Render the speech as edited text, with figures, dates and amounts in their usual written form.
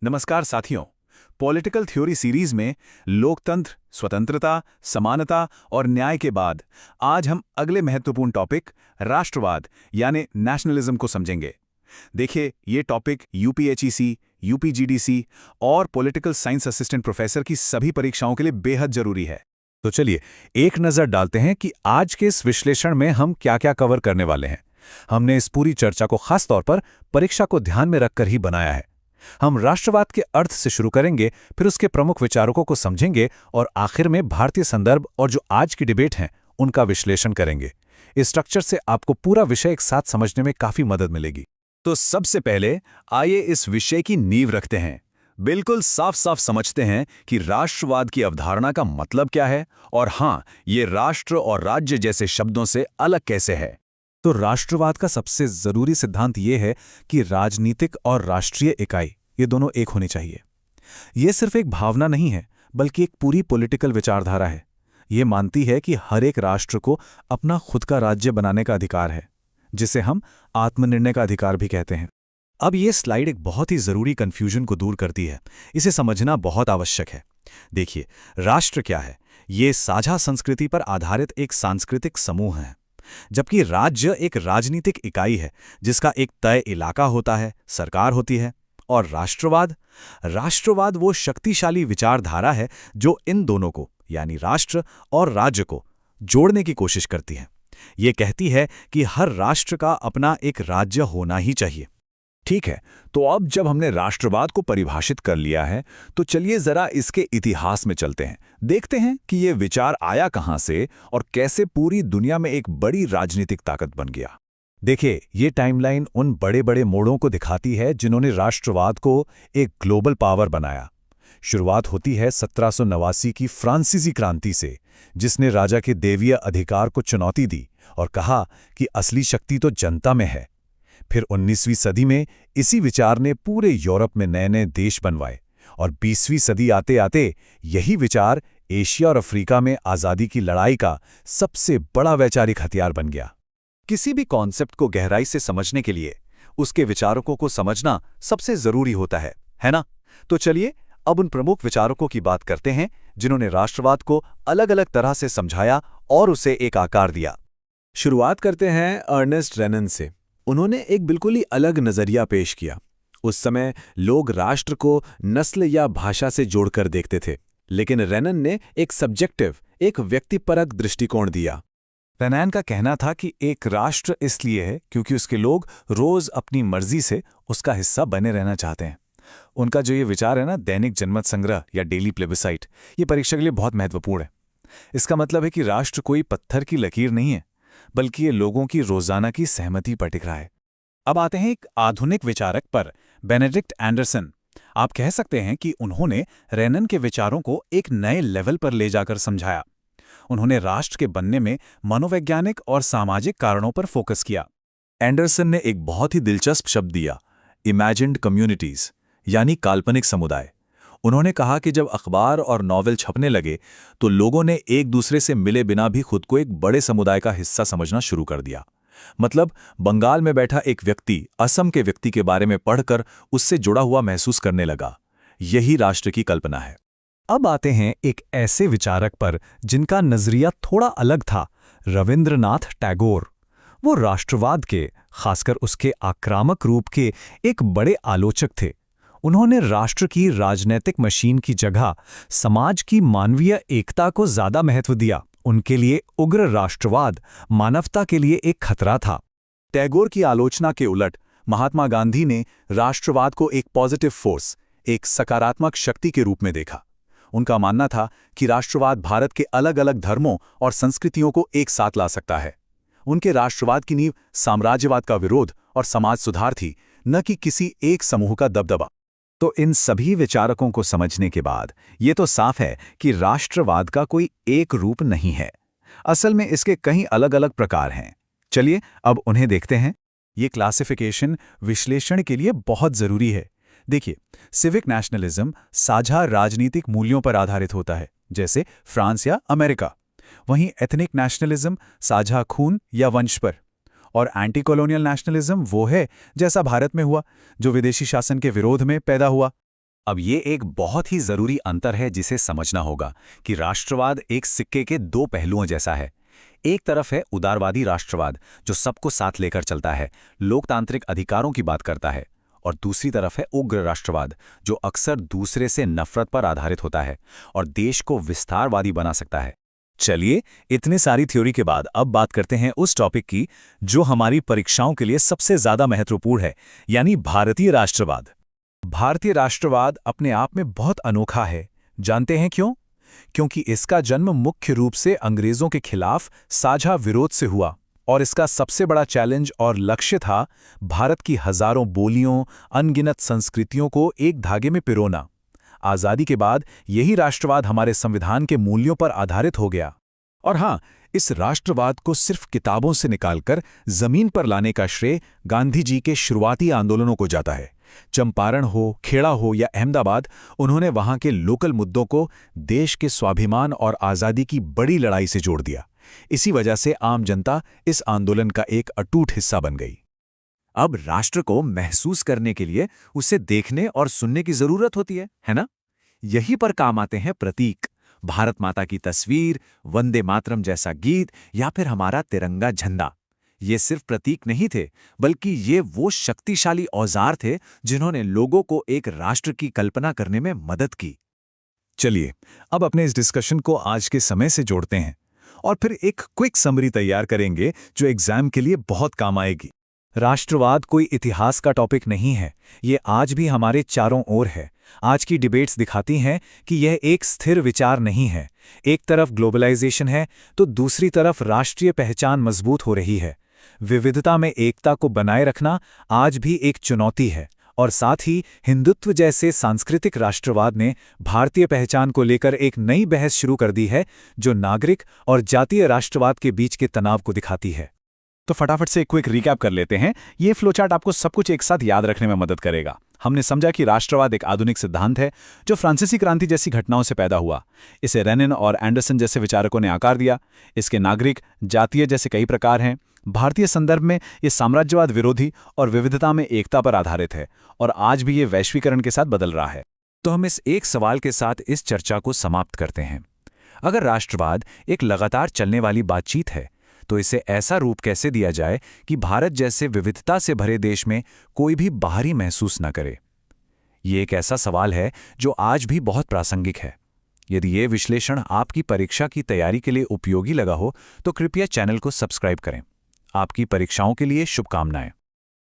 नमस्कार साथियों। Political theory series में लोकतंत्र, स्वतंत्रता, समानता और न्याय के बाद आज हम अगले महत्वपूर्ण टॉपिक राष्ट्रवाद यानी नेशनलिज्म को समझेंगे। देखिए, ये टॉपिक यूपीएचईसी, यूपीजीडीसी और पॉलिटिकल साइंस असिस्टेंट प्रोफेसर की सभी परीक्षाओं के लिए बेहद जरूरी है। तो चलिए एक नजर डालते हैं कि आज के इस विश्लेषण में हम क्या-क्या कवर करने वाले हैं। हमने इस पूरी चर्चा को खास तौर पर परीक्षा को ध्यान में रखकर ही बनाया है। हम राष्ट्रवाद के अर्थ से शुरू करेंगे, फिर उसके प्रमुख विचारकों को समझेंगे और आखिर में भारतीय संदर्भ और जो आज की डिबेट हैं उनका विश्लेषण करेंगे। इस स्ट्रक्चर से आपको पूरा विषय एक साथ समझने में काफी मदद मिलेगी। तो सबसे पहले आइए इस विषय की नींव रखते हैं। बिल्कुल साफ साफ समझते हैं कि राष्ट्रवाद की अवधारणा का मतलब क्या है और हाँ, ये राष्ट्र और राज्य जैसे शब्दों से अलग कैसे है। तो राष्ट्रवाद का सबसे जरूरी सिद्धांत यह है कि राजनीतिक और राष्ट्रीय इकाई ये दोनों एक होनी चाहिए। ये सिर्फ एक भावना नहीं है, बल्कि एक पूरी पॉलिटिकल विचारधारा है। ये मानती है कि हर एक राष्ट्र को अपना खुद का राज्य बनाने का अधिकार है, जिसे हम आत्मनिर्णय का अधिकार भी कहते हैं। अब ये स्लाइड एक बहुत ही जरूरी कंफ्यूजन को दूर करती है। इसे समझना बहुत आवश्यक है। देखिए, राष्ट्र क्या है? ये साझा संस्कृति पर आधारित एक सांस्कृतिक समूह है, जबकि राज्य एक राजनीतिक इकाई है जिसका एक तय इलाका होता है, सरकार होती है। और राष्ट्रवाद वो शक्तिशाली विचारधारा है जो इन दोनों को यानी राष्ट्र और राज्य को जोड़ने की कोशिश करती है। ये कहती है कि हर राष्ट्र का अपना एक राज्य होना ही चाहिए। ठीक है, तो अब जब हमने राष्ट्रवाद को परिभाषित कर लिया है, तो चलिए जरा इसके इतिहास में चलते हैं। देखते हैं कि ये विचार आया कहां से और कैसे पूरी दुनिया में एक बड़ी राजनीतिक ताकत बन गया। देखिए, ये टाइमलाइन उन बड़े बड़े मोड़ों को दिखाती है जिन्होंने राष्ट्रवाद को एक ग्लोबल पावर बनाया। शुरुआत होती है 1789 की फ्रांसीसी क्रांति से, जिसने राजा के देवीय अधिकार को चुनौती दी और कहा कि असली शक्ति तो जनता में है। फिर 19वीं सदी में इसी विचार ने पूरे यूरोप में नए नए देश बनवाए और 20वीं सदी आते आते यही विचार एशिया और अफ्रीका में आज़ादी की लड़ाई का सबसे बड़ा वैचारिक हथियार बन गया। किसी भी कॉन्सेप्ट को गहराई से समझने के लिए उसके विचारकों को समझना सबसे जरूरी होता है ना? तो चलिए अब उन प्रमुख विचारकों की बात करते हैं जिन्होंने राष्ट्रवाद को अलग अलग तरह से समझाया और उसे एक आकार दिया। शुरुआत करते हैं अर्नेस्ट रेनन से। उन्होंने एक बिल्कुल ही अलग नजरिया पेश किया। उस समय लोग राष्ट्र को नस्ल या भाषा से जोड़कर देखते थे, लेकिन रेनन ने एक सब्जेक्टिव, एक व्यक्तिपरक दृष्टिकोण दिया। रेनन का कहना था कि एक राष्ट्र इसलिए है क्योंकि उसके लोग रोज अपनी मर्जी से उसका हिस्सा बने रहना चाहते हैं। उनका जो ये विचार है ना, दैनिक जनमत संग्रह या डेली प्लेबिसाइट, ये परीक्षा के लिए बहुत महत्वपूर्ण है। इसका मतलब है कि राष्ट्र कोई पत्थर की लकीर नहीं है, बल्कि ये लोगों की रोजाना की सहमति पर टिक रहा है। अब आते हैं एक आधुनिक विचारक पर, बेनेडिक्ट एंडरसन। आप कह सकते हैं कि उन्होंने रेनन के विचारों को एक नए लेवल पर ले जाकर समझाया। उन्होंने राष्ट्र के बनने में मनोवैज्ञानिक और सामाजिक कारणों पर फोकस किया। एंडरसन ने एक बहुत ही दिलचस्प शब्द दिया, इमेजिन्ड कम्युनिटीज, यानी काल्पनिक समुदाय। उन्होंने कहा कि जब अखबार और नॉवेल छपने लगे तो लोगों ने एक दूसरे से मिले बिना भी खुद को एक बड़े समुदाय का हिस्सा समझना शुरू कर दिया। मतलब बंगाल में बैठा एक व्यक्ति असम के व्यक्ति के बारे में पढ़कर उससे जुड़ा हुआ महसूस करने लगा। यही राष्ट्र की कल्पना है। अब आते हैं एक ऐसे विचारक पर जिनका नजरिया थोड़ा अलग था, रविंद्रनाथ टैगोर। वो राष्ट्रवाद के, खासकर उसके आक्रामक रूप के एक बड़े आलोचक थे। उन्होंने राष्ट्र की राजनीतिक मशीन की जगह समाज की मानवीय एकता को ज्यादा महत्व दिया। उनके लिए उग्र राष्ट्रवाद मानवता के लिए एक खतरा था। टैगोर की आलोचना के उलट महात्मा गांधी ने राष्ट्रवाद को एक पॉजिटिव फोर्स, एक सकारात्मक शक्ति के रूप में देखा। उनका मानना था कि राष्ट्रवाद भारत के अलग अलग धर्मों और संस्कृतियों को एक साथ ला सकता है। उनके राष्ट्रवाद की नींव साम्राज्यवाद का विरोध और समाज सुधार थी, न कि किसी एक समूह का दबदबा। तो इन सभी विचारकों को समझने के बाद ये तो साफ है कि राष्ट्रवाद का कोई एक रूप नहीं है। असल में इसके कई अलग अलग प्रकार हैं। चलिए अब उन्हें देखते हैं। ये क्लासिफिकेशन विश्लेषण के लिए बहुत जरूरी है। देखिए, सिविक नेशनलिज्म साझा राजनीतिक मूल्यों पर आधारित होता है, जैसे फ्रांस या अमेरिका। वहीं एथनिक नेशनलिज्म साझा खून या वंश पर। और एंटी कॉलोनियल नेशनलिज्म वो है, जैसा भारत में हुआ, जो विदेशी शासन के विरोध में पैदा हुआ। अब ये एक बहुत ही जरूरी अंतर है जिसे समझना होगा कि राष्ट्रवाद एक सिक्के के दो पहलुओं जैसा है। एक तरफ है उदारवादी राष्ट्रवाद जो सबको साथ लेकर चलता है, लोकतांत्रिक अधिकारों की बात करता है, और दूसरी तरफ है उग्र राष्ट्रवाद जो अक्सर दूसरे से नफरत पर आधारित होता है और देश को विस्तारवादी बना सकता है। चलिए, इतने सारी थ्योरी के बाद अब बात करते हैं उस टॉपिक की जो हमारी परीक्षाओं के लिए सबसे ज्यादा महत्वपूर्ण है, यानी भारतीय राष्ट्रवाद। भारतीय राष्ट्रवाद अपने आप में बहुत अनोखा है। जानते हैं क्यों? क्योंकि इसका जन्म मुख्य रूप से अंग्रेजों के खिलाफ साझा विरोध से हुआ, और इसका सबसे बड़ा चैलेंज और लक्ष्य था भारत की हजारों बोलियों, अनगिनत संस्कृतियों को एक धागे में पिरोना। आज़ादी के बाद यही राष्ट्रवाद हमारे संविधान के मूल्यों पर आधारित हो गया। और हाँ, इस राष्ट्रवाद को सिर्फ किताबों से निकालकर जमीन पर लाने का श्रेय गांधी जी के शुरुआती आंदोलनों को जाता है। चंपारण हो, खेड़ा हो या अहमदाबाद, उन्होंने वहां के लोकल मुद्दों को देश के स्वाभिमान और आज़ादी की बड़ी लड़ाई से जोड़ दिया। इसी वजह से आम जनता इस आंदोलन का एक अटूट हिस्सा बन गई। अब राष्ट्र को महसूस करने के लिए उसे देखने और सुनने की जरूरत होती है ना? यहीं पर काम आते हैं प्रतीक, भारत माता की तस्वीर, वंदे मातरम जैसा गीत या फिर हमारा तिरंगा झंडा। ये सिर्फ प्रतीक नहीं थे, बल्कि ये वो शक्तिशाली औजार थे जिन्होंने लोगों को एक राष्ट्र की कल्पना करने में मदद की। चलिए, अब अपने इस डिस्कशन को आज के समय से जोड़ते हैं और फिर एक क्विक समरी तैयार करेंगे जो एग्जाम के लिए बहुत काम आएगी। राष्ट्रवाद कोई इतिहास का टॉपिक नहीं है, ये आज भी हमारे चारों ओर है। आज की डिबेट्स दिखाती हैं कि यह एक स्थिर विचार नहीं है। एक तरफ ग्लोबलाइजेशन है तो दूसरी तरफ राष्ट्रीय पहचान मजबूत हो रही है। विविधता में एकता को बनाए रखना आज भी एक चुनौती है, और साथ ही हिंदुत्व जैसे सांस्कृतिक राष्ट्रवाद ने भारतीय पहचान को लेकर एक नई बहस शुरू कर दी है जो नागरिक और जातीय राष्ट्रवाद के बीच के तनाव को दिखाती है। तो फटाफट से एक क्विक रिकैप कर लेते हैं। ये फ्लोचार्ट आपको सब कुछ एक साथ याद रखने में मदद करेगा। हमने समझा कि राष्ट्रवाद एक आधुनिक सिद्धांत है जो फ्रांसीसी क्रांति जैसी घटनाओं से पैदा हुआ। इसे रेनिन और एंडरसन जैसे विचारकों ने आकार दिया। इसके नागरिक, जातीय जैसे कई प्रकार हैं। भारतीय संदर्भ में ये साम्राज्यवाद विरोधी और विविधता में एकता पर आधारित है, और आज भी ये वैश्वीकरण के साथ बदल रहा है। तो हम इस एक सवाल के साथ इस चर्चा को समाप्त करते हैं। अगर राष्ट्रवाद एक लगातार चलने वाली बातचीत है, तो इसे ऐसा रूप कैसे दिया जाए कि भारत जैसे विविधता से भरे देश में कोई भी बाहरी महसूस न करे? ये एक ऐसा सवाल है जो आज भी बहुत प्रासंगिक है। यदि ये विश्लेषण आपकी परीक्षा की तैयारी के लिए उपयोगी लगा हो, तो कृपया चैनल को सब्सक्राइब करें। आपकी परीक्षाओं के लिए शुभकामनाएं।